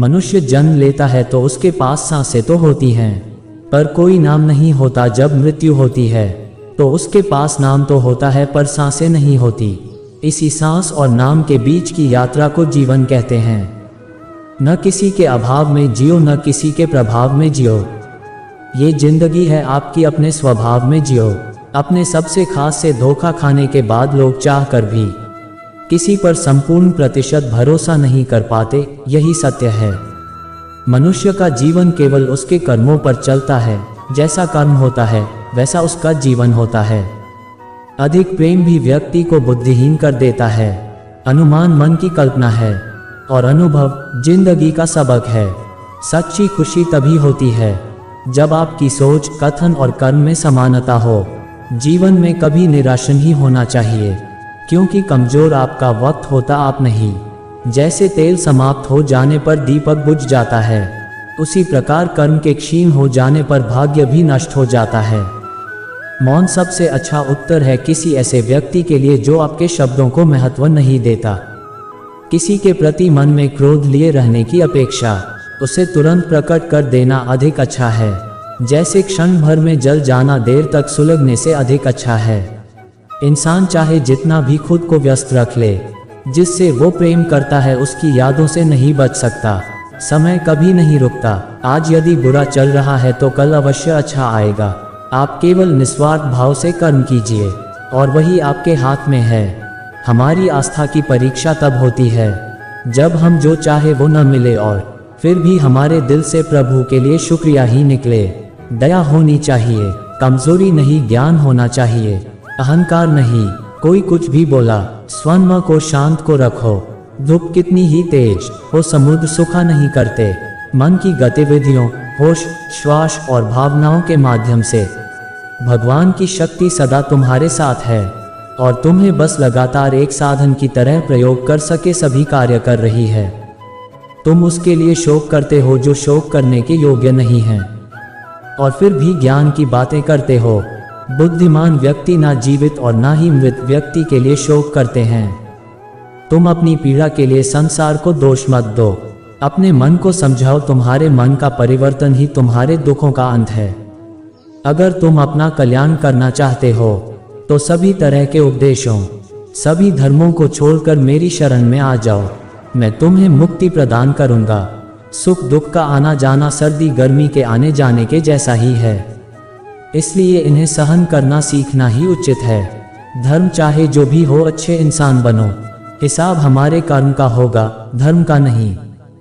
मनुष्य जन्म लेता है तो उसके पास सांसें तो होती हैं, पर कोई नाम नहीं होता। जब मृत्यु होती है तो उसके पास नाम तो होता है पर सांसें नहीं होती। इसी सांस और नाम के बीच की यात्रा को जीवन कहते हैं। न किसी के अभाव में जियो, न किसी के प्रभाव में जियो। ये जिंदगी है आपकी, अपने स्वभाव में जियो। अपने सबसे खास से धोखा खाने के बाद लोग चाह कर भी किसी पर संपूर्ण प्रतिशत भरोसा नहीं कर पाते, यही सत्य है। मनुष्य का जीवन केवल उसके कर्मों पर चलता है। जैसा कर्म होता है वैसा उसका जीवन होता है। अधिक प्रेम भी व्यक्ति को बुद्धिहीन कर देता है। अनुमान मन की कल्पना है और अनुभव जिंदगी का सबक है। सच्ची खुशी तभी होती है जब आपकी सोच, कथन और कर्म में समानता हो। जीवन में कभी निराश नहीं होना चाहिए, क्योंकि कमजोर आपका वक्त होता आप नहीं। जैसे तेल समाप्त हो जाने पर दीपक बुझ जाता है, उसी प्रकार कर्म के क्षीण हो जाने पर भाग्य भी नष्ट हो जाता है। मौन सबसे अच्छा उत्तर है किसी ऐसे व्यक्ति के लिए जो आपके शब्दों को महत्व नहीं देता। किसी के प्रति मन में क्रोध लिए रहने की अपेक्षा उसे तुरंत प्रकट कर देना अधिक अच्छा है। जैसे क्षण भर में जल जाना देर तक सुलगने से अधिक अच्छा है। इंसान चाहे जितना भी खुद को व्यस्त रख ले, जिससे वो प्रेम करता है उसकी यादों से नहीं बच सकता। समय कभी नहीं रुकता। आज यदि बुरा चल रहा है तो कल अवश्य अच्छा आएगा। आप केवल निस्वार्थ भाव से कर्म कीजिए और वही आपके हाथ में है। हमारी आस्था की परीक्षा तब होती है जब हम जो चाहे वो न मिले और फिर भी हमारे दिल से प्रभु के लिए शुक्रिया ही निकले। दया होनी चाहिए, कमजोरी नहीं, ज्ञान होना चाहिए, अहंकार नहीं। कोई कुछ भी बोला, स्वयं को शांत को रखो। धूप कितनी ही तेज हो, समुद्र सूखा नहीं करते। मन की गतिविधियों, होश, श्वास और भावनाओं के माध्यम से भगवान की शक्ति सदा तुम्हारे साथ है और तुम्हें बस लगातार एक साधन की तरह प्रयोग कर सके सभी कार्य कर रही है। तुम उसके लिए शोक करते हो जो शोक करने के योग्य नहीं है और फिर भी ज्ञान की बातें करते हो। बुद्धिमान व्यक्ति ना जीवित और ना ही मृत व्यक्ति के लिए शोक करते हैं। तुम अपनी पीड़ा के लिए संसार को दोष मत दो। अपने मन को समझाओ, तुम्हारे मन का परिवर्तन ही तुम्हारे दुखों का अंत है। अगर तुम अपना कल्याण करना चाहते हो तो सभी तरह के उपदेशों, सभी धर्मों को छोड़कर मेरी शरण में आ जाओ। मैं तुम्हें मुक्ति प्रदान करूंगा। सुख दुख का आना जाना सर्दी गर्मी के आने जाने के जैसा ही है, इसलिए इन्हें सहन करना सीखना ही उचित है। धर्म चाहे जो भी हो, अच्छे इंसान बनो। हिसाब हमारे कर्म का होगा, धर्म का नहीं।